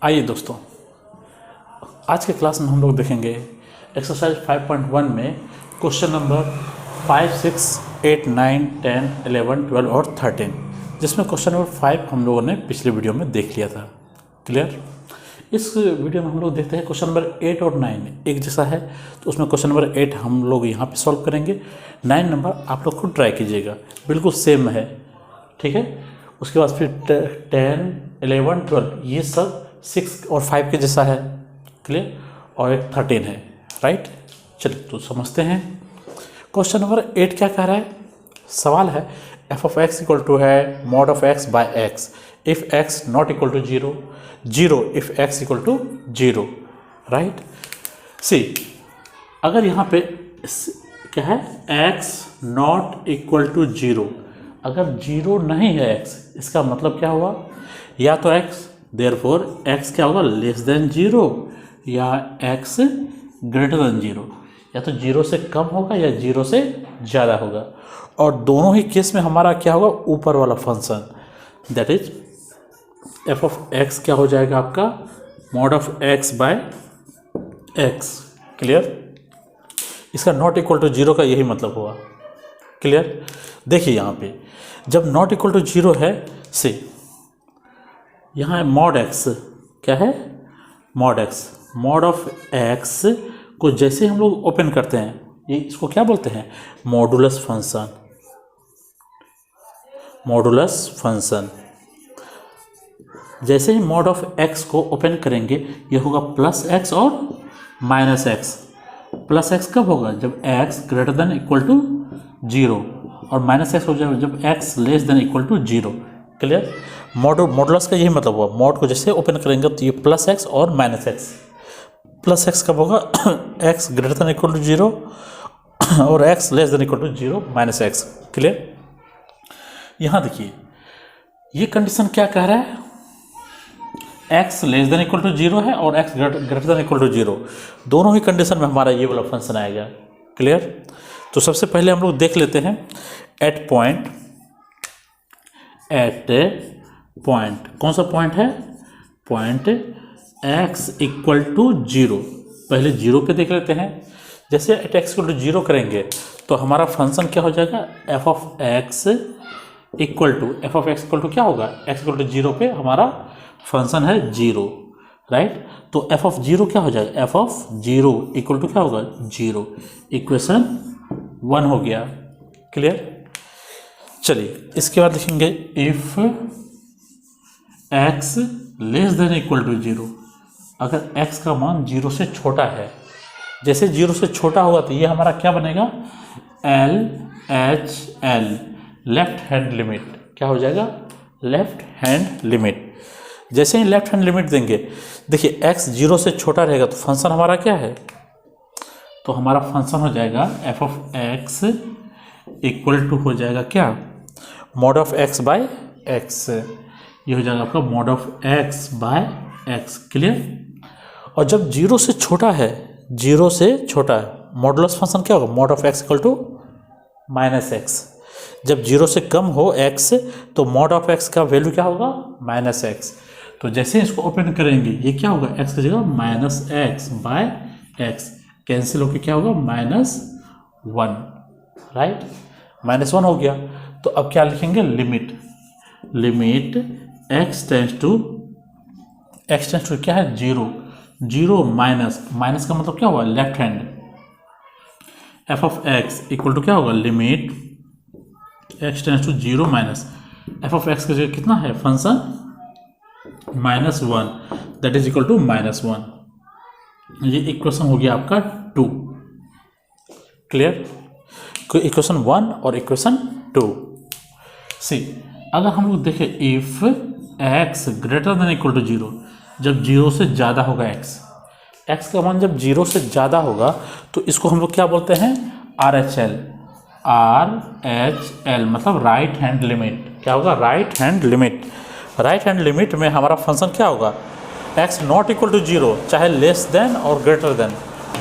आइए दोस्तों, आज के क्लास में हम लोग देखेंगे एक्सरसाइज 5.1 में क्वेश्चन नंबर 5, 6, 8, 9, 10, 11, 12 और 13, जिसमें क्वेश्चन नंबर 5 हम लोगों ने पिछले वीडियो में देख लिया था। क्लियर। इस वीडियो में हम लोग देखते हैं क्वेश्चन नंबर 8 और 9 एक जैसा है, तो उसमें क्वेश्चन नंबर 8 हम लोग यहाँ पे सॉल्व करेंगे। 9 नंबर आप लोग खुद ट्राई कीजिएगा, बिल्कुल सेम है। ठीक है। उसके बाद फिर 10, 11, 12 ये सब 6 और 5 के जैसा है। क्लियर। और एक 13 है। राइट। चलिए तो समझते हैं। क्वेश्चन नंबर 8 क्या कह रहा है? सवाल है f of x equal to है mod of x by x if x not equal to 0, 0 if x equal to 0। Right. See, अगर यहाँ पे क्या है एक्स नॉट इक्वल टू 0, अगर 0 नहीं है एक्स, इसका मतलब क्या हुआ? या तो एक्स, देयरफॉर एक्स क्या होगा? लेस देन 0 या एक्स ग्रेटर देन 0, या तो 0 से कम होगा या 0 से ज़्यादा होगा। और दोनों ही केस में हमारा क्या होगा? ऊपर वाला function, that is f of x क्या हो जाएगा आपका? Mod of x by x. Clear. इसका नॉट इक्वल टू 0 का यही मतलब हुआ। क्लियर। देखिए यहाँ पे जब नॉट इक्वल टू 0 है, से यहाँ है मॉड एक्स, क्या है? Mod x. Mod of x को जैसे हम लोग ओपन करते हैं, ये इसको क्या बोलते हैं? Modulus function. Modulus function. जैसे ही मॉड ऑफ एक्स को ओपन करेंगे, ये होगा प्लस एक्स और माइनस एक्स। प्लस एक्स कब होगा? जब x greater than equal to 0, और माइनस एक्स हो जाएगा जब x less than equal to 0। Clear. Modulus का यही मतलब हुआ। मॉड को जैसे ओपन करेंगे तो ये प्लस एक्स और माइनस एक्स। प्लस एक्स कब होगा? X greater than equal to 0 और x less than equal to 0 minus x. Clear. यहाँ देखिए ये कंडीशन क्या कह रहा है? X less than equal to 0 है और x greater than equal to 0, दोनों ही कंडीशन में हमारा ये वाला फंक्शन आएगा। क्लियर। तो सबसे पहले हम लोग देख लेते हैं एट पॉइंट। कौन सा पॉइंट है? Point x equal to 0। पहले 0 पे देख लेते हैं। जैसे एट एक्स इक्वल टू 0 करेंगे तो हमारा फंक्शन क्या हो जाएगा? F of x equal to क्या होगा? x इक्वल टू 0 पे हमारा फंक्शन है 0। राइट। तो एफ ऑफ 0 क्या हो जाएगा? एफ ऑफ 0 इक्वल टू क्या होगा? 0। इक्वेशन 1 हो गया। क्लियर। चलिए इसके बाद लिखेंगे if x less than equal to 0। अगर x का मान 0 से छोटा है, जैसे 0 से छोटा होगा तो ये हमारा क्या बनेगा? LHL, left hand limit. क्या हो जाएगा? Left hand limit. जैसे ही लेफ्ट हैंड लिमिट देंगे, देखिए x 0 से छोटा रहेगा तो फंक्शन हमारा क्या है? तो हमारा फंक्शन हो जाएगा f of x equal to हो जाएगा क्या? Mod of x by x. ये हो जाएगा आपका mod of x by x. Clear. और जब 0 से छोटा है, 0 से छोटा है, मॉडुलस फंक्शन क्या होगा? Mod of x equal to minus x. जब 0 से कम हो x, तो मॉड ऑफ एक्स का वैल्यू क्या होगा? Minus x. तो जैसे इसको ओपन करेंगे, ये क्या होगा? x की जगह minus x by x, cancel होकर क्या होगा? -1। राइट। -1 हो गया। तो अब क्या लिखेंगे? लिमिट x टेंस टू क्या है? 0 माइनस का मतलब क्या हुआ? Left hand. F of x equal to क्या होगा? Limit x tends to 0 minus f of x की जगह कितना है? Function -1, that is equal to -1। ये इक्वेशन हो गया आपका 2। क्लियर। इक्वेशन 1 और इक्वेशन 2। सी, अगर हम लोग देखें if x greater than equal to 0, जब 0 से ज़्यादा होगा x का मान जब 0 से ज़्यादा होगा तो इसको हम लोग क्या बोलते हैं? RHL मतलब राइट हैंड लिमिट। क्या होगा? Right hand limit. Right hand limit में हमारा फंक्शन क्या होगा? x नॉट इक्वल टू 0, चाहे लेस देन और ग्रेटर देन,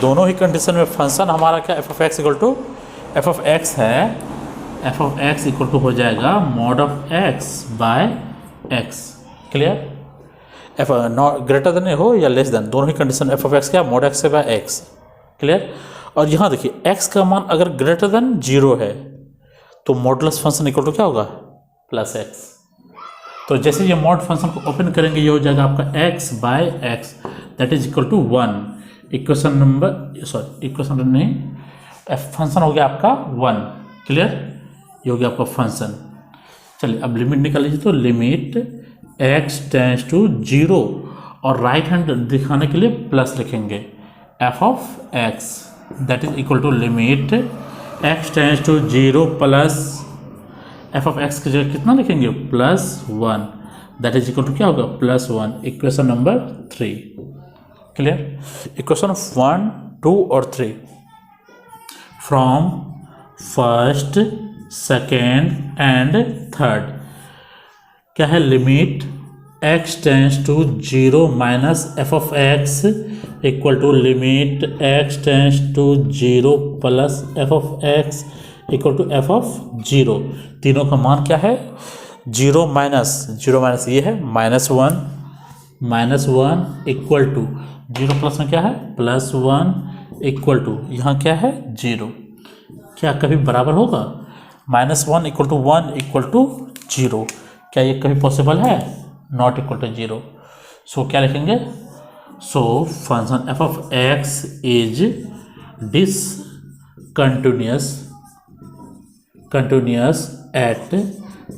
दोनों ही कंडीशन में फंक्शन हमारा क्या? F of x equal to f of x है, f of x equal to हो जाएगा mod of x by x. Clear. F not greater than हो या लेस देन, दोनों ही कंडीशन एफ ऑफ एक्स क्या मोड एक्स है by x. Clear. और यहाँ देखिए एक्स का मान अगर ग्रेटर देन 0 है तो मॉडुलस फंक्शन इक्वल टू क्या होगा प्लस एक्स। तो जैसे ये मॉड फंक्शन को ओपन करेंगे ये हो जाएगा आपका x by x that is equal to 1। Equation number equation नहीं फंक्शन हो गया आपका 1। क्लियर, ये हो गया आपका फंक्शन। चलिए अब लिमिट निकाल लीजिए, तो लिमिट एक्स टेंस टू 0 और राइट हैंड दिखाने के लिए प्लस लिखेंगे f of x that is equal to limit x tends to 0 plus f of x की जगह कितना लिखेंगे +1 दैट इज इक्वल टू क्या होगा +1। Equation number 3। क्लियर। इक्वेशन 1, 2 और 3 from first, second and third क्या है limit x tends to 0 minus f of x equal to limit x tends to 0 plus f of x equal to f of 0। तीनों का मान क्या है 0 minus ये है -1 इक्वल टू 0 प्लस में क्या है +1 इक्वल टू यहाँ क्या है 0। क्या कभी बराबर होगा -1 इक्वल टू 1 इक्वल टू 0? क्या ये कभी पॉसिबल है? Not equal to 0। सो क्या लिखेंगे? So function f of x is continuous at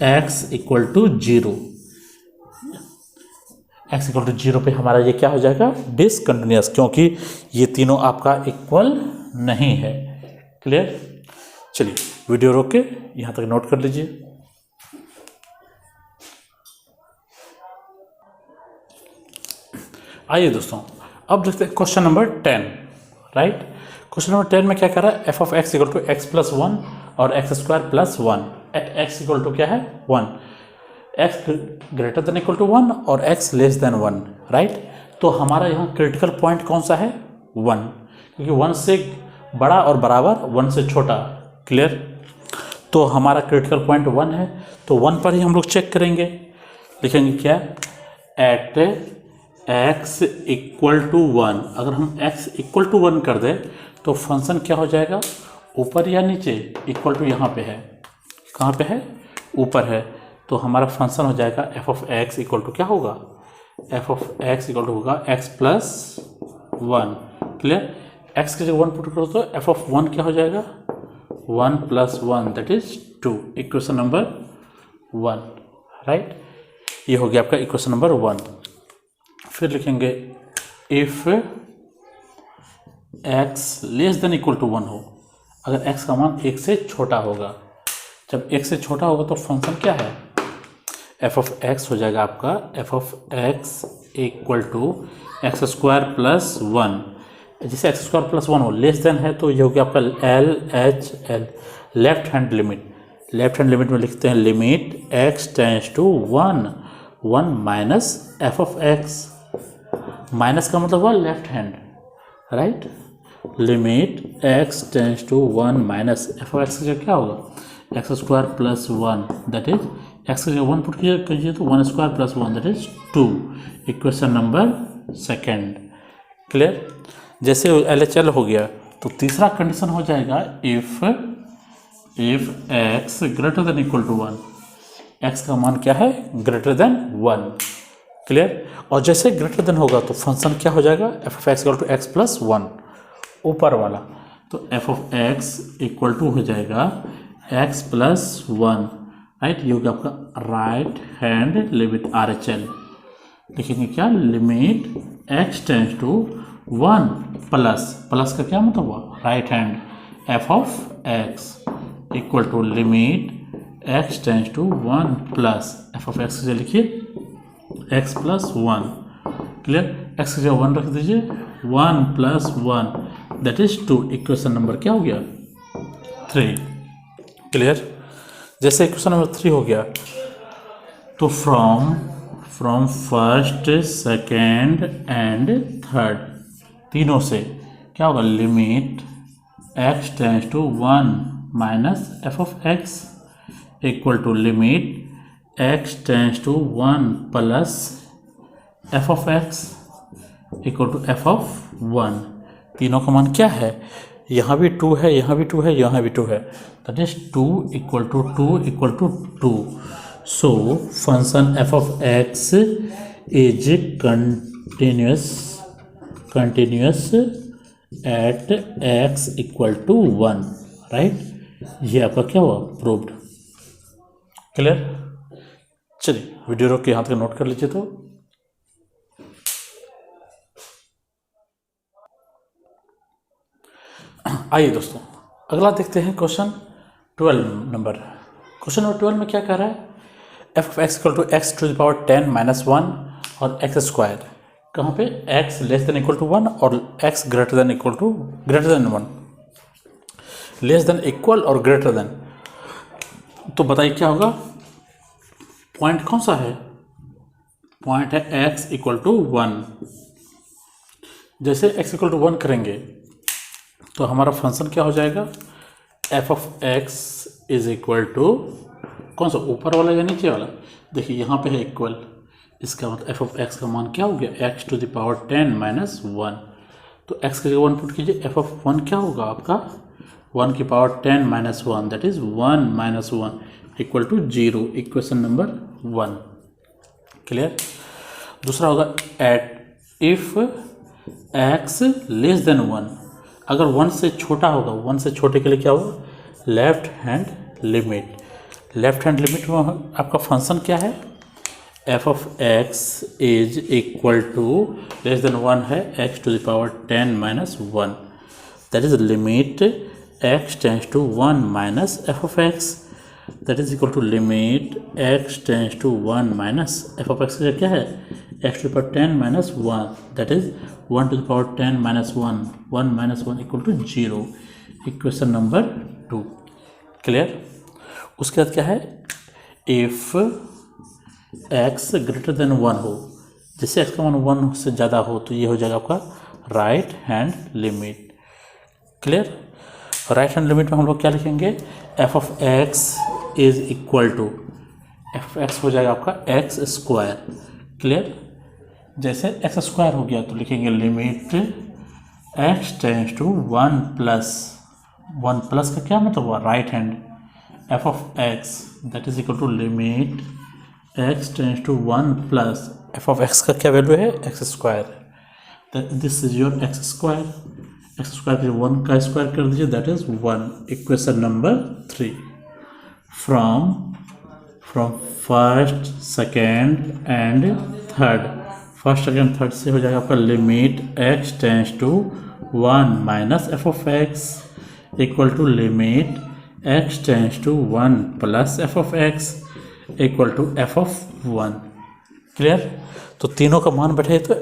x equal to 0। X equal to 0 पे हमारा ये क्या हो जाएगा डिसकंटिन्यूअस, क्योंकि ये तीनों आपका इक्वल नहीं है। क्लियर। चलिए वीडियो रोक के यहाँ तक नोट कर लीजिए। आइए दोस्तों अब देखते हैं question number 10। Right, question number 10 में क्या कर रहा है f of x equal to x plus 1 और x square plus 1 at x equal to क्या है 1, x greater than equal to 1 और एक्स लेस देन 1। राइट, तो हमारा यहाँ क्रिटिकल पॉइंट कौन सा है 1, क्योंकि 1 से बड़ा और बराबर 1 से छोटा। क्लियर, तो हमारा क्रिटिकल पॉइंट 1 है, तो 1 पर ही हम लोग चेक करेंगे। लिखेंगे क्या एट एक्स इक्वल टू 1। अगर हम x इक्वल टू 1 कर दें तो फंक्शन क्या हो जाएगा ऊपर या नीचे, इक्वल टू यहाँ पे है, कहाँ पे है ऊपर है, तो हमारा फंक्शन हो जाएगा f of x equal to क्या होगा f of x equal to होगा एक्स प्लस 1। क्लियर, एक्स की जगह 1 पुट करो तो एफ ऑफ 1 क्या हो जाएगा 1 + 1 that is 2। Equation number 1। Right, ये हो गया आपका इक्वेशन नंबर 1। फिर लिखेंगे if x less than equal to 1 हो, अगर x का मान 1 से छोटा होगा। जब 1 से छोटा होगा तो फंक्शन क्या है एफ ऑफ x हो जाएगा आपका f of x equal to x square plus 1। जैसे एक्स स्क्वायर प्लस 1 हो, लेस देन है तो ये हो गया आपका LHL लेफ्ट हैंड लिमिट में लिखते हैं limit x tends to 1 minus f of x. Minus का मतलब हुआ left hand. Right, limit x tends to 1 minus f of x की जगह क्या होगा x square plus 1 that is x की जगह 1 पुट कीजिए तो 1 square plus 1 that is 2। Equation number 2। Clear, जैसे LHL हो गया तो तीसरा कंडीशन हो जाएगा if x greater than equal to 1, x का मान क्या है ग्रेटर देन 1। क्लियर, और जैसे ग्रेटर देन होगा तो फंक्शन क्या हो जाएगा f of x equal to x plus 1 ऊपर वाला, तो f of x equal to हो जाएगा एक्स प्लस 1। राइट, ये होगा आपका राइट हैंड लिमिट RHL। लिखेंगे क्या limit x tends to 1 plus का क्या मतलब हुआ right hand f of x equal to limit x tends to 1 plus f of x से लिखिए x प्लस 1। क्लियर, x की जगह 1 रख दीजिए 1 + 1 दैट इज 2। इक्वेशन नंबर क्या हो गया 3। क्लियर, जैसे इक्वेशन नंबर 3 हो गया तो from first, second and third तीनों से क्या होगा limit x tends to 1 minus f of x equal to limit x tends to 1 plus f of x equal to f of one, तीनों का मान क्या है, यहाँ भी 2 है, यहाँ भी 2 है, यहाँ भी 2 है, that is 2 equal to 2 equal to 2. So function f of x is continuous at x equal to 1, right. ये आपका क्या हुआ, प्रूव्ड. क्लियर. चलिए वीडियो रोक के यहाँ तक नोट कर लीजिए. तो आइए दोस्तों अगला देखते हैं क्वेश्चन 12 नंबर. क्वेश्चन नंबर 12 में क्या कह रहा है, f of x equal to x to the power 10 minus 1 और एक्स स्क्वायर. कहाँ पे, x less than equal to 1 और x greater than 1, less than equal और ग्रेटर देन. तो बताइए क्या होगा, पॉइंट कौन सा है, पॉइंट है एक्स इक्वल टू 1. जैसे एक्स इक्वल टू 1 करेंगे तो हमारा फंक्शन क्या हो जाएगा, f of x is equal to कौन सा, ऊपर वाला या नीचे वाला. देखिए यहाँ पे है इक्वल, इसका मतलब एफ ऑफ एक्स का मान क्या हो गया, x to the power 10 minus 1. तो एक्स की जगह 1 पुट कीजिए, एफ ऑफ 1 क्या होगा आपका, 1 की power 10 minus 1, that is 1 minus 1 equal to 0. Equation number 1. Clear. दूसरा होगा at if x less than 1. अगर 1 से छोटा होगा, 1 से छोटे के लिए क्या होगा, left hand limit. Left hand limit में आपका फंक्शन क्या है, f of x is equal to less than 1 है, x to the power 10 minus 1, that is limit x tends to 1 minus f of x, that is equal to limit x tends to 1 minus f of x का क्या है, x to the power 10 minus 1, that is 1 to the power 10 minus 1 minus 1 equal to 0. Equation number 2. Clear. उसके बाद क्या है, if x greater than 1 हो, जैसे x का मान 1 से ज़्यादा हो तो ये हो जाएगा आपका right hand limit. Clear. Right hand limit में हम लोग क्या लिखेंगे, f of x is equal to, f x हो जाएगा आपका एक्स स्क्वायर. क्लियर. जैसे एक्स स्क्वायर हो गया तो लिखेंगे limit x tends to 1 plus का क्या मतलब हुआ, right hand, f of x that is equal to limit x tends to 1 plus f of x का क्या वैल्यू है, x square. This is your x square. X square के 1 का square कर दीजिए, that is 1. Equation number 3. From first second and third, first second third से हो जाएगा आपका limit x tends to 1 minus f of x equal to limit x tends to 1 plus f of x equal to f of 1. Clear. तो तीनों का मान बैठे तो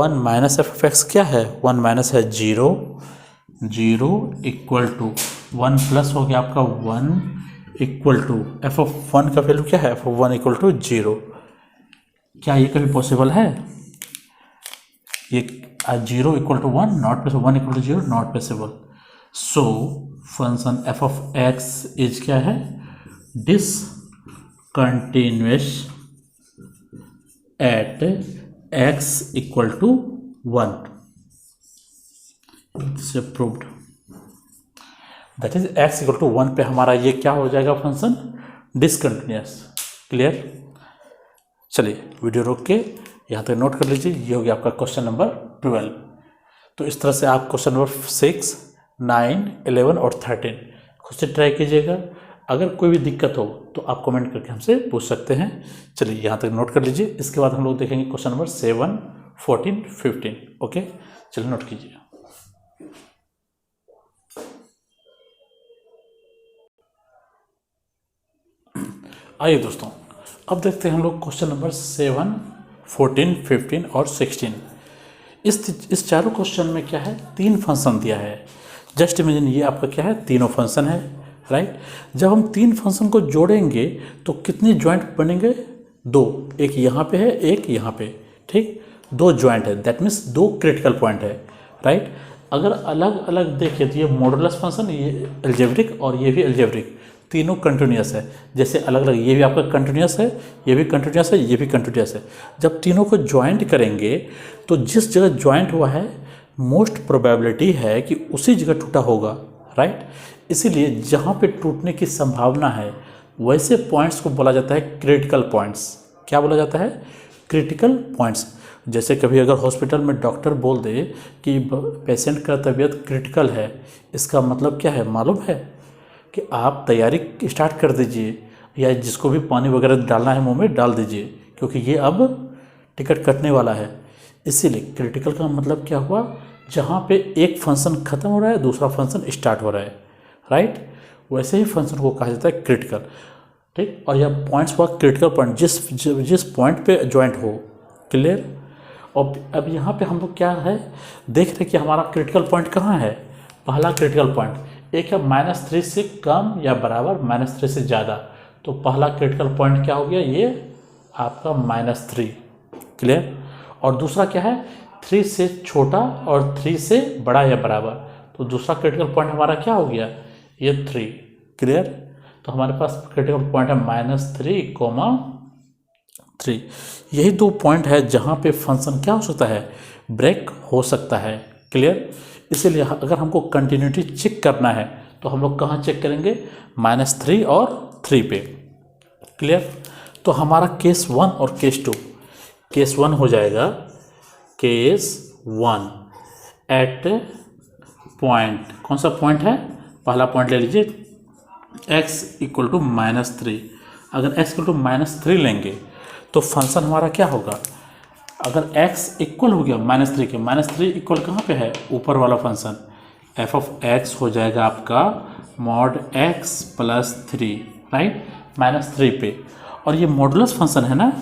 1 माइनस एफ ऑफ एक्स क्या है, 1 माइनस है 0 इक्वल टू 1 प्लस हो गया आपका 1 इक्वल टू एफ ऑफ 1 का वैल्यू क्या है, एफ ऑफ 1 इक्वल टू 0. क्या ये कभी पॉसिबल है, ये 0 equal to 1 not possible, 1 equal to 0 not possible. So function f of x is क्या है, discontinuous at x equal to 1. से proved, that is x equal to 1 पे हमारा ये क्या हो जाएगा, फंक्शन डिसकंटिन्यूअस. क्लियर. चलिए वीडियो रोक के यहाँ तक नोट कर लीजिए. ये हो गया आपका क्वेश्चन नंबर 12. तो इस तरह से आप क्वेश्चन नंबर 6, 9, 11 और 13 खुद से ट्राई कीजिएगा. अगर कोई भी दिक्कत हो तो आप कमेंट करके हमसे पूछ सकते हैं. चलिए यहाँ तक नोट कर लीजिए. इसके बाद हम लोग देखेंगे क्वेश्चन नंबर 7, 14, 15. ओके, चलिए नोट कीजिए. आइए दोस्तों अब देखते हैं हम लोग क्वेश्चन नंबर 7, 14, 15 और 16. इस चारों क्वेश्चन में क्या है, 3 फंक्शन दिया है. जस्ट इमेजिन ये आपका क्या है, तीनों फंक्शन है, राइट. जब हम 3 फंक्शन को जोड़ेंगे तो कितने जॉइंट बनेंगे, 2. एक यहाँ पे है, एक यहाँ पे, ठीक. 2 जॉइंट है, दैट मीन्स 2 क्रिटिकल पॉइंट है, राइट. अगर अलग अलग देखें तो ये मॉडुलस फंक्शन, ये अलजेब्रिक और ये भी अलजेब्रिक, तीनों कंटिन्यूस है, जैसे अलग अलग ये भी आपका कंटिन्यूस है, ये भी कंटिन्यूस है, ये भी कंटिन्यूस है। जब तीनों को ज्वाइंट करेंगे तो जिस जगह ज्वाइंट हुआ है मोस्ट प्रोबेबिलिटी है कि उसी जगह टूटा होगा, राइट। इसीलिए जहाँ पे टूटने की संभावना है वैसे पॉइंट्स को बोला जाता है क्रिटिकल पॉइंट्स। क्या बोला जाता है? Critical points. जैसे कभी अगर हॉस्पिटल में डॉक्टर बोल दे कि पेशेंट का तबीयत क्रिटिकल है, इसका मतलब क्या है मालूम है? कि आप तैयारी स्टार्ट कर दीजिए, या जिसको भी पानी वगैरह डालना है मुंह में डाल दीजिए, क्योंकि ये अब टिकट कटने वाला है। इसीलिए क्रिटिकल का मतलब क्या हुआ? जहाँ पे एक फंक्शन खत्म हो रहा है दूसरा फंक्शन स्टार्ट हो रहा है, राइट। वैसे ही फंक्शन को कहा जाता है क्रिटिकल, ठीक। और यह पॉइंट्स हुआ क्रिटिकल पॉइंट, जिस पॉइंट पे ज्वाइंट हो। क्लियर। और अब यहाँ पे हम लोग क्या है देख रहे हैं कि हमारा क्रिटिकल पॉइंट कहाँ है। पहला क्रिटिकल पॉइंट एक है -3 से कम या बराबर -3 से ज़्यादा, तो पहला क्रिटिकल पॉइंट क्या हो गया? ये आपका -3। क्लियर। और दूसरा क्या है? 3 से छोटा और 3 से बड़ा या बराबर, तो दूसरा क्रिटिकल पॉइंट हमारा क्या हो गया? ये 3। क्लियर। तो हमारे पास क्रिटिकल पॉइंट है -3, 3। यही दो पॉइंट है जहाँ पे फंक्शन क्या हो सकता है? ब्रेक हो सकता है। क्लियर। इसीलिए अगर हमको कंटिन्यूटी चेक करना है तो हम लोग कहाँ चेक करेंगे? -3 और 3 पे। क्लियर। तो हमारा केस 1 और केस 2, केस 1 हो जाएगा, केस 1 एट पॉइंट, कौन सा पॉइंट है? पहला पॉइंट ले लीजिए x = -3। अगर x = -3 लेंगे तो फंक्शन हमारा क्या होगा? अगर x इक्वल हो गया -3 के, -3 इक्वल कहाँ पे है? ऊपर वाला फंक्शन f(x) हो जाएगा आपका mod x + 3, राइट, -3 पे। और ये मॉडुलस फंक्शन है ना,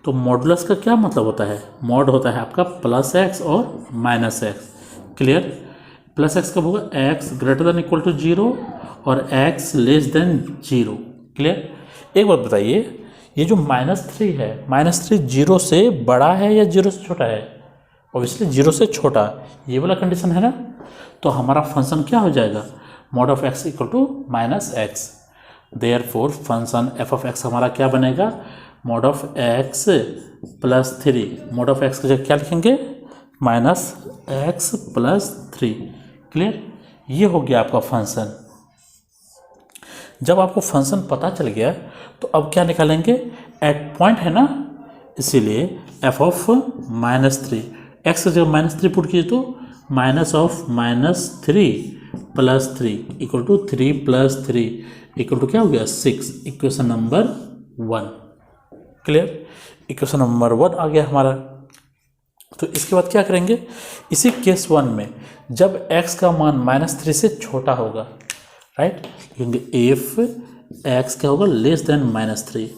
तो मॉडुलस का क्या मतलब होता है? मॉड होता है आपका +x और -x। क्लियर। +x कब होगा? x > 0 और x < 0। क्लियर। एक बात बताइए, ये जो -3 है, -3 0 से बड़ा है या 0 से छोटा है? ऑब्वियसली 0 से छोटा, ये वाला कंडीशन है ना। तो हमारा फंक्शन क्या हो जाएगा? mod of x = -x। Therefore function f(x) हमारा क्या बनेगा? mod of x + 3। mod of x की जगह क्या लिखेंगे? -x + 3। क्लियर। ये हो गया आपका फंक्शन। जब आपको फंक्शन पता चल गया तो अब क्या निकालेंगे? एट पॉइंट है ना, इसीलिए f(-3), x की जगह -3 पुट कीजिए तो -(-3 + 3) = 3 + 3 = क्या हो गया? 6। Equation number 1। Clear. Equation number 1 आ गया हमारा। तो इसके बाद क्या करेंगे? इसी केस 1 में जब x का मान -3 से छोटा होगा, राइट, क्योंकि इफ x क्या होगा? <-3।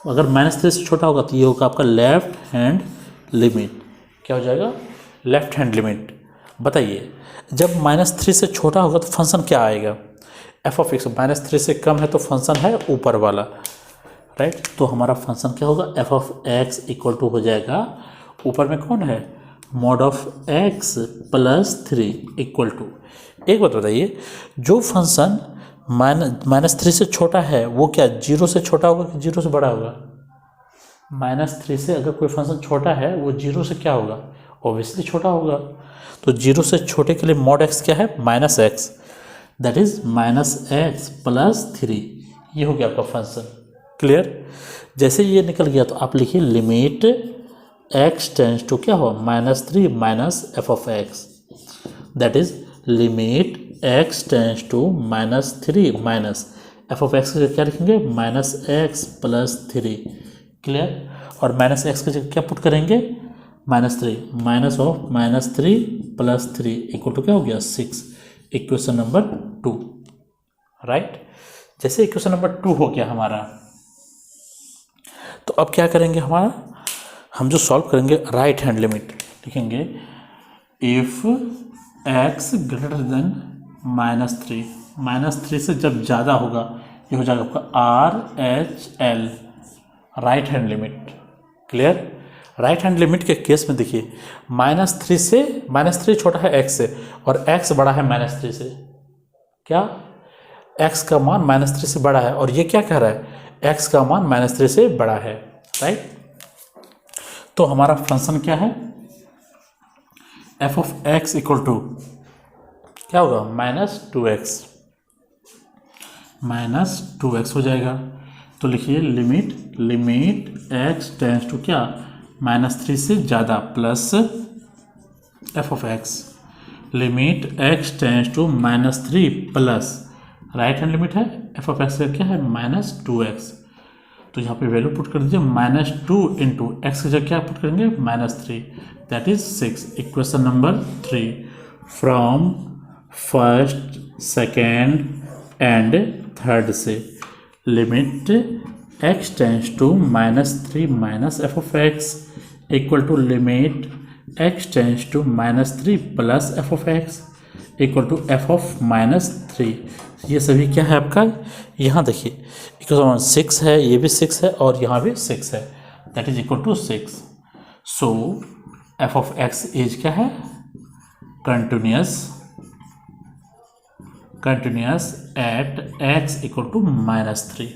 अगर -3 से छोटा होगा तो ये होगा आपका लेफ्ट हैंड लिमिट। क्या हो जाएगा? Left hand limit. बताइए, जब -3 से छोटा होगा तो फंक्शन क्या आएगा? f(x) -3 से कम है तो फंक्शन है ऊपर वाला, राइट। तो हमारा फंक्शन क्या होगा? f(x) = हो जाएगा, ऊपर में कौन है? mod of x + 3 = एक बात बताइए, जो फंक्शन -3 से छोटा है वो क्या 0 से छोटा होगा कि 0 से बड़ा होगा? -3 से अगर कोई फंक्शन छोटा है वो 0 से क्या होगा? ऑब्वियसली छोटा होगा। तो 0 से छोटे के लिए mod x क्या है? -x, that is -x + 3। ये हो गया आपका फंक्शन। क्लियर। जैसे ये निकल गया तो आप लिखिए लिमिट x टेंड्स टू क्या हो? -3 - f(x), that is limit x tends to -3 - f(x) की जगह क्या लिखेंगे? -x + 3। क्लियर। और -x की जगह क्या पुट करेंगे? -3 -3 + 3 = क्या हो गया? 6। Equation number 2, right. जैसे इक्वेशन नंबर 2 हो गया हमारा, तो अब क्या करेंगे? हम जो सॉल्व करेंगे राइट हैंड लिमिट लिखेंगे, इफ x > -3, -3 से जब ज़्यादा होगा ये हो जाएगा आपका RHL, right hand limit. Clear. Right hand limit के केस में देखिए, -3 छोटा है x से और x बड़ा है -3 से। क्या x का मान -3 से बड़ा है, और ये क्या कह रहा है, x का मान -3 से बड़ा है, राइट। तो हमारा फंक्शन क्या है, f of x equal to क्या होगा, -2x हो जाएगा। तो लिखिए लिमिट x टेंस टू क्या, -3 से ज़्यादा plus f of x, limit x tends to -3 plus right hand limit है f ऑफ x का क्या है, -2x। तो यहाँ पे वैल्यू पुट कर दीजिए, -2 इंटू एक्स की जगह क्या पुट करेंगे, -3, that is 6। Equation number 3 from first, second and third से limit x tends to -3 minus f of x equal to limit x tends to -3 plus f of x equal to f of -3। ये सभी क्या है आपका, यहाँ देखिए equal 6 है, ये भी 6 है और यहाँ भी 6 है, that is equal to 6। So f of x is क्या है, continuous at x equal to -3।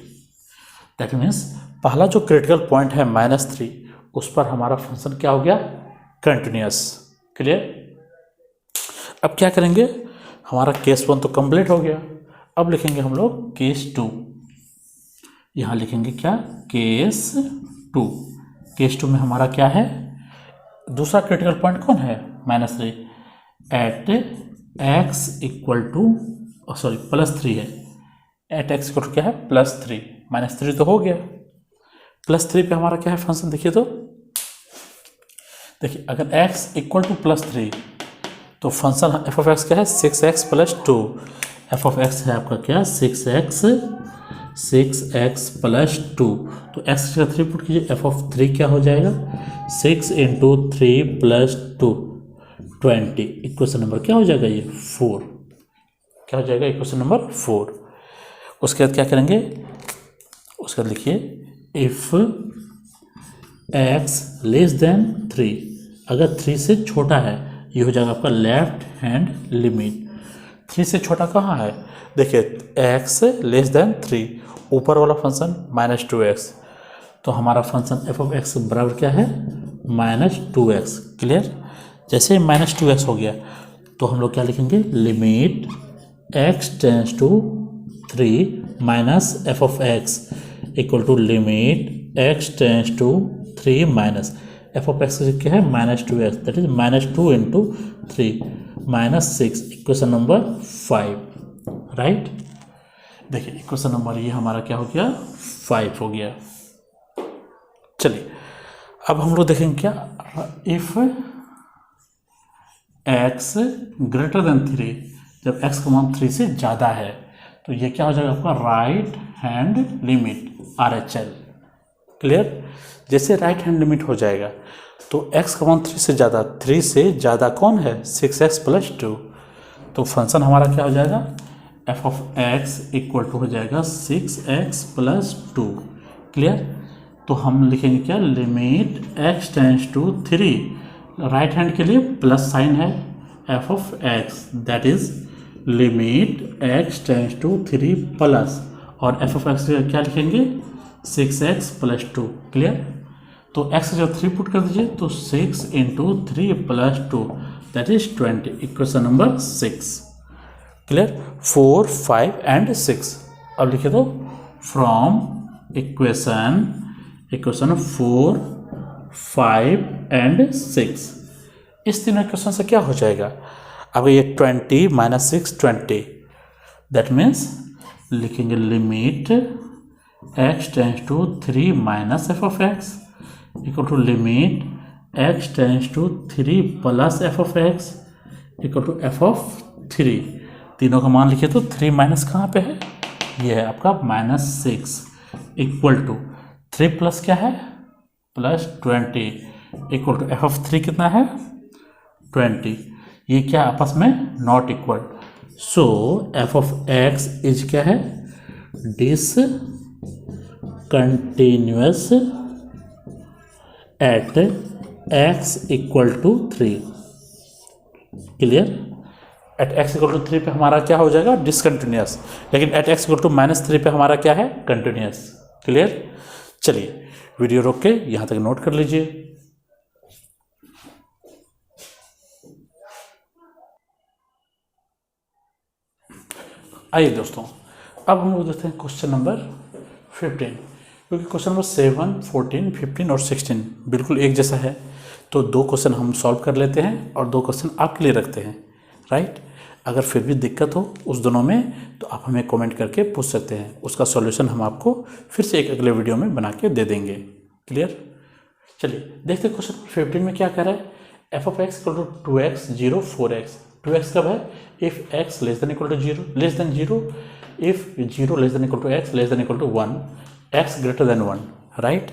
That means पहला जो क्रिटिकल पॉइंट है -3, उस पर हमारा फंक्शन क्या हो गया, कंटिन्यूस। क्लियर। अब क्या करेंगे, हमारा केस 1 तो कंप्लीट हो गया, अब लिखेंगे हम लोग केस 2। यहाँ लिखेंगे क्या, केस 2। केस 2 में हमारा क्या है, दूसरा क्रिटिकल पॉइंट कौन है, -3 एट x इक्वल टू +3 है, एट x इक्वल टू क्या है, +3, -3 तो हो गया, +3 पे हमारा क्या है फंक्शन, देखिए तो देखिए अगर x इक्वल टू +3 तो फंक्शन f ऑफ x क्या है, 6x + 2। f ऑफ x है आपका क्या, 6x + 2। तो x का 3 पुट कीजिए, f ऑफ 3 क्या हो जाएगा, 6 इंटू 3 + 2 20। इक्वेशन नंबर क्या हो जाएगा, ये 4, क्या हो जाएगा, इक्वेशन नंबर 4। उसके बाद क्या करेंगे, उसके बाद लिखिए इफ x लेस देन 3, अगर 3 से छोटा है, ये हो जाएगा आपका लेफ्ट हैंड लिमिट। 3 से छोटा कहाँ है, देखिए x लेस देन 3, ऊपर वाला फंक्शन -2x, तो हमारा फंक्शन f ऑफ x बराबर क्या है, -2x। क्लियर। जैसे -2x हो गया तो हम लोग क्या लिखेंगे, limit x tends to 3 minus f of x equal to limit x tends to 3 minus f of x क्या है, -2x, that is -2 into 3 -6। Equation number 5, right. देखिए इक्वेशन नंबर ये हमारा क्या हो गया, 5 हो गया। चलिए अब हम लोग देखेंगे क्या, इफ x ग्रेटर देन 3, जब x का मान 3 से ज़्यादा है तो ये क्या हो जाएगा आपका right hand limit, RHL। Clear. जैसे राइट हैंड लिमिट हो जाएगा तो x का मान 3 से ज़्यादा कौन है, 6x + 2। तो फंक्शन हमारा क्या हो जाएगा, f of x equal to हो जाएगा 6x + 2। क्लियर। तो हम लिखेंगे क्या, limit x tends to 3, right hand के लिए प्लस साइन है, f of x that is limit x tends to 3 plus, और f ऑफ x क्या लिखेंगे, 6x + 2। क्लियर। तो x जब 3 पुट कर दीजिए तो 6 into 3 + 2 that is 20। Equation number 6। Clear. 4, 5 and 6। अब लिखे तो फ्रॉम इक्वेशन 4, 5 एंड 6, इस तीनों इक्वेशन से क्या हो जाएगा, अब ये 20 - 6 20, दैट मीन्स लिखेंगे limit x tends to 3 minus f of x equal to limit x tends to 3 plus f of x equal to f of 3। तीनों का मान लिखिए तो 3 माइनस कहाँ पे है, ये है आपका -6 इक्वल टू 3 प्लस क्या है, +20 इक्वल टू f ऑफ 3 कितना है, 20। ये क्या आपस में not equal, so f of x is क्या है, discontinuous at x equal to 3। Clear. At x equal to 3 पे हमारा क्या हो जाएगा, डिसकंटिन्यूस, लेकिन एट एक्स इक्वल टू -3 पे हमारा क्या है, कंटिन्यूस। क्लियर। चलिए वीडियो रोक के यहाँ तक नोट कर लीजिए। आइए दोस्तों, अब हम लोग देखते हैं क्वेश्चन नंबर 15, क्योंकि क्वेश्चन नंबर 7, 14, 15 और 16 बिल्कुल एक जैसा है, तो 2 क्वेश्चन हम सॉल्व कर लेते हैं और 2 क्वेश्चन आपके लिए रखते हैं, राइट। अगर फिर भी दिक्कत हो उस दोनों में तो आप हमें कमेंट करके पूछ सकते हैं, उसका सॉल्यूशन हम आपको फिर से एक अगले वीडियो में बना के दे देंगे। क्लियर। चलिए देखते हैं क्वेश्चन 15 में क्या कह रहा है, f of x equal to 2x 0 4x। 2x कब है, if x less than equal to 0, less than 0, if 0 less than equal to x less than equal to 1, x greater than 1, right.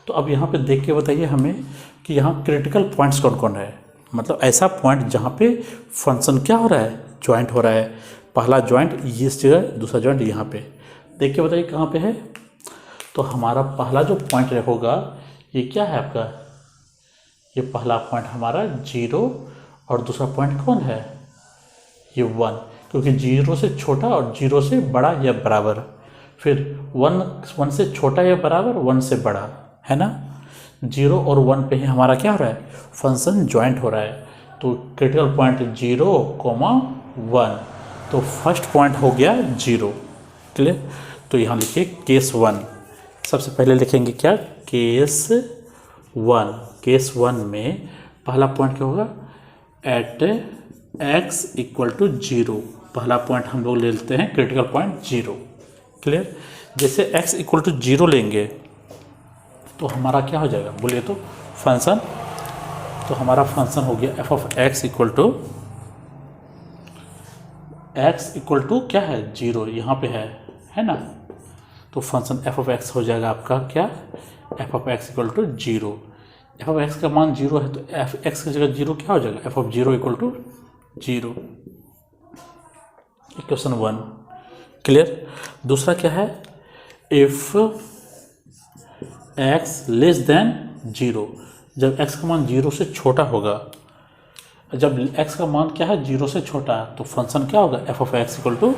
तो अब यहाँ पे देख के बताइए हमें कि यहाँ क्रिटिकल पॉइंट्स कौन कौन है, मतलब ऐसा पॉइंट जहाँ पे फंक्शन क्या हो रहा है, ज्वाइंट हो रहा है। पहला ज्वाइंट इस जगह, दूसरा ज्वाइंट यहाँ पे, देख के बताइए कहाँ पे है। तो हमारा पहला जो पॉइंट होगा ये क्या है आपका, ये पहला पॉइंट हमारा 0 और दूसरा पॉइंट कौन है, ये 1, क्योंकि 0 से छोटा और 0 से बड़ा या बराबर, फिर 1 से छोटा या बराबर, 1 से बड़ा, है ना। 0 और 1 पे ही हमारा क्या हो रहा है, फंक्शन ज्वाइंट हो रहा है। तो क्रिटिकल पॉइंट 0, 1, तो फर्स्ट पॉइंट हो गया 0। क्लियर। तो यहाँ लिखिए केस 1, सबसे पहले लिखेंगे क्या, केस 1। केस 1 में पहला पॉइंट क्या होगा, एट x इक्वल टू 0, पहला पॉइंट हम लोग ले लेते हैं क्रिटिकल पॉइंट 0। क्लियर। जैसे x इक्वल टू 0 लेंगे तो हमारा क्या हो जाएगा, बोलिए तो फंक्शन, तो हमारा फंक्शन हो गया f of x equal to क्या है, 0, यहाँ पे है ना। तो फंक्शन एफ ऑफ x हो जाएगा आपका क्या, f of x equal to 0। F of x का मान 0 है तो एफ x की जगह 0 क्या हो जाएगा, f of 0 equal to 0। Equation 1। Clear. दूसरा क्या है, इफ x लेस देन 0, जब x का मान 0 से छोटा होगा, जब x का मान क्या है 0 से छोटा, तो फंक्शन क्या होगा, f of x equal to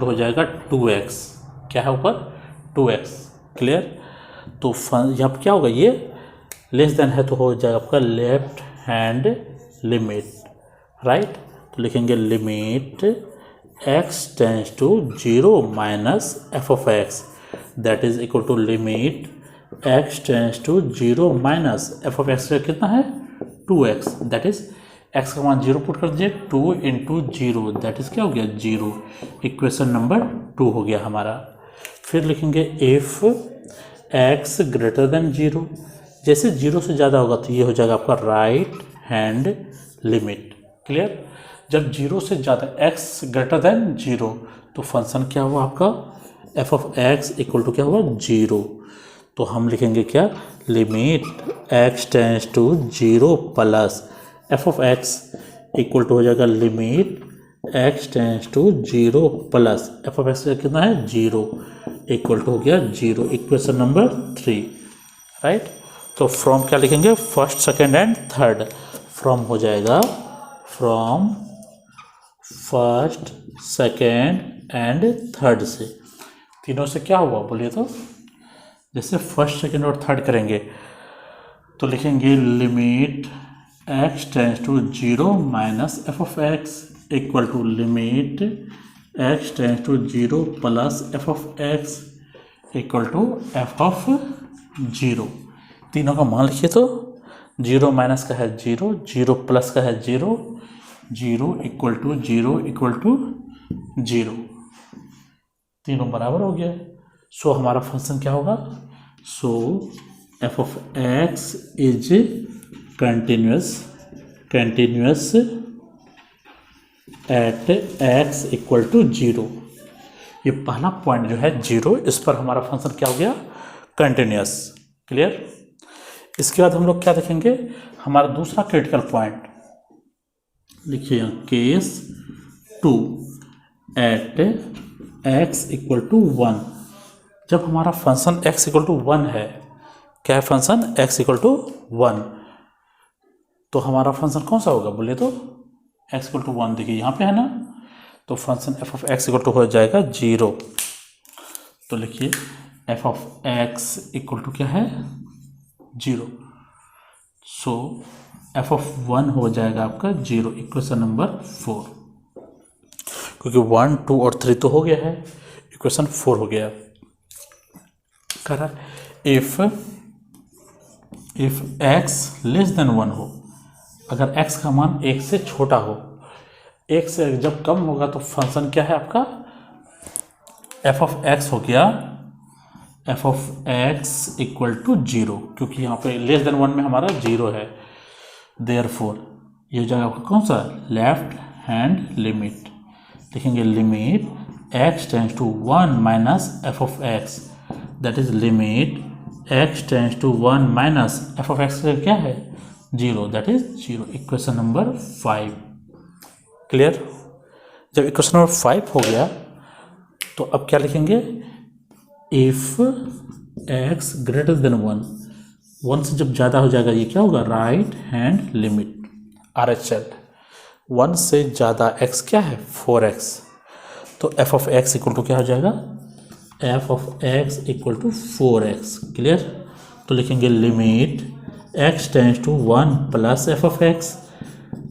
हो जाएगा 2x, क्या है ऊपर 2x। क्लियर। तो यहाँ पर क्या होगा, ये लेस देन है तो हो जाएगा आपका लेफ्ट हैंड लिमिट, राइट। तो लिखेंगे limit x tends to 0 minus f of x, that is equal to limit x tends to 0 minus f of x का कितना है 2x, दैट इज x का मान 0 पुट कर दीजिए, 2 इंटू 0, दैट इज क्या हो गया 0। इक्वेशन नंबर 2 हो गया हमारा। फिर लिखेंगे इफ x ग्रेटर देन 0, जैसे 0 से ज़्यादा होगा तो ये हो जाएगा आपका राइट हैंड लिमिट। क्लियर। जब 0 से ज़्यादा x ग्रेटर देन 0 तो फंक्शन क्या हुआ आपका, f of x equal to क्या हुआ 0। तो हम लिखेंगे क्या, limit x tends to 0 plus f of x equal to हो जाएगा limit x tends to 0 plus f of x कितना है 0, इक्वल टू हो गया 0। Equation number 3, right. तो फ्रॉम क्या लिखेंगे, first second and third, from हो जाएगा from first second and third से, तीनों से क्या हुआ बोलिए तो, जैसे फर्स्ट सेकेंड और थर्ड करेंगे तो लिखेंगे limit x tends to 0 minus f of x equal to limit x tends to 0 plus f of x equal to f of 0। तीनों का मान लिखिए तो 0 माइनस का है 0, 0 प्लस का है 0, 0 इक्वल टू 0 इक्वल टू 0, तीनों बराबर हो गया। सो हमारा फंक्शन क्या होगा, so f of x is continuous at x equal to 0। ये पहला पॉइंट जो है 0, इस पर हमारा फंक्शन क्या हो गया, कंटिन्यूस। क्लियर। इसके बाद हम लोग क्या देखेंगे, हमारा दूसरा क्रिटिकल पॉइंट लिखिए case 2 at x equal to 1। जब हमारा फंक्शन x इक्वल टू 1 है, क्या है फंक्शन x इक्वल टू 1, तो हमारा फंक्शन कौन सा होगा बोले तो x इक्वल टू 1 देखिए यहाँ पे है ना, तो function f of x equal to हो जाएगा 0। तो लिखिए f of x equal to क्या है 0। सो एफ ऑफ 1 हो जाएगा आपका 0, इक्वेशन नंबर 4। क्योंकि 1, 2 और 3 तो हो गया है, इक्वेशन 4 हो गया। कह रहा इफ x लेस देन 1 हो, अगर x का मान 1 से छोटा हो, 1 से जब कम होगा तो फंक्शन क्या है आपका f ऑफ x हो गया f of x equal to 0, क्योंकि यहाँ पे लेस देन 1 में हमारा 0 है। देयरफॉर ये हो जाएगा आपका कौन सा लेफ्ट हैंड लिमिट, लिखेंगे limit x tends to 1 minus f of x, that is limit x tends to 1 minus f of x क्या है 0, that is 0। Equation number 5 clear. जब इक्वेशन नंबर 5 हो गया तो अब क्या लिखेंगे, इफ x ग्रेटर देन 1 से जब ज़्यादा हो जाएगा ये क्या होगा राइट हैंड लिमिट RHL, 1 से ज़्यादा x क्या है 4x, तो f of x equal to क्या हो जाएगा f of x equal to 4x clear. तो लिखेंगे limit x tends to 1 plus f of x,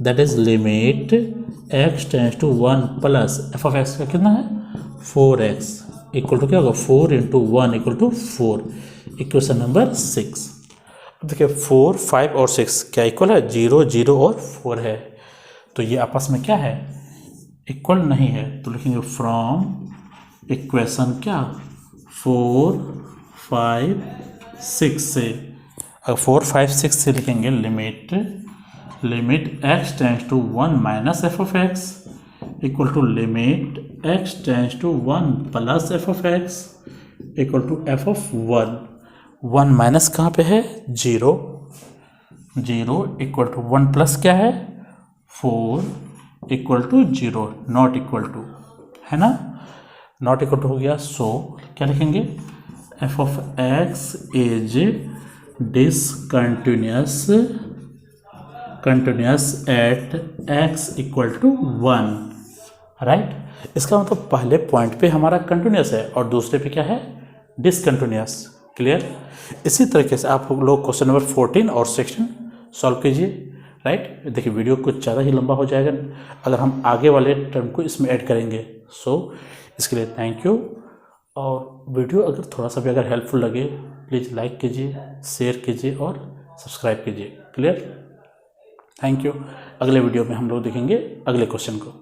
that is limit x tends to 1 plus f of x का कितना है 4x, equal to क्या होगा 4 into 1 equal to 4, equation number 6। अब देखिए 4, 5 और 6 क्या इक्वल है 0, 0 और 4 है, तो ये आपस में क्या है इक्वल नहीं है। तो लिखेंगे फ्रॉम इक्वेशन क्या 4, 5, 6 से, अगर 4, 5, 6 से लिखेंगे limit x tends to 1 minus f of x equal to limit x tends to 1 plus f of x equal to f of 1 minus कहाँ पे है 0, 0 इक्वल टू 1 प्लस क्या है 4 equal to 0, not equal to है ना, not equal to हो गया। सो क्या लिखेंगे f of x is discontinuous at x equal to 1, right. इसका मतलब पहले पॉइंट पे हमारा कंटिन्यूअस है और दूसरे पे क्या है डिसकंटिन्यूअस, क्लियर। इसी तरीके से आप लोग क्वेश्चन नंबर 14 और 16 सॉल्व कीजिए, राइट। देखिए वीडियो कुछ ज़्यादा ही लंबा हो जाएगा अगर हम आगे वाले टर्म को इसमें ऐड करेंगे। सो इसके लिए थैंक यू, और वीडियो अगर थोड़ा सा भी अगर हेल्पफुल लगे प्लीज़ लाइक कीजिए, शेयर कीजिए और सब्सक्राइब कीजिए, क्लियर। Thank you. अगले वीडियो में हम लोग देखेंगे अगले क्वेश्चन को।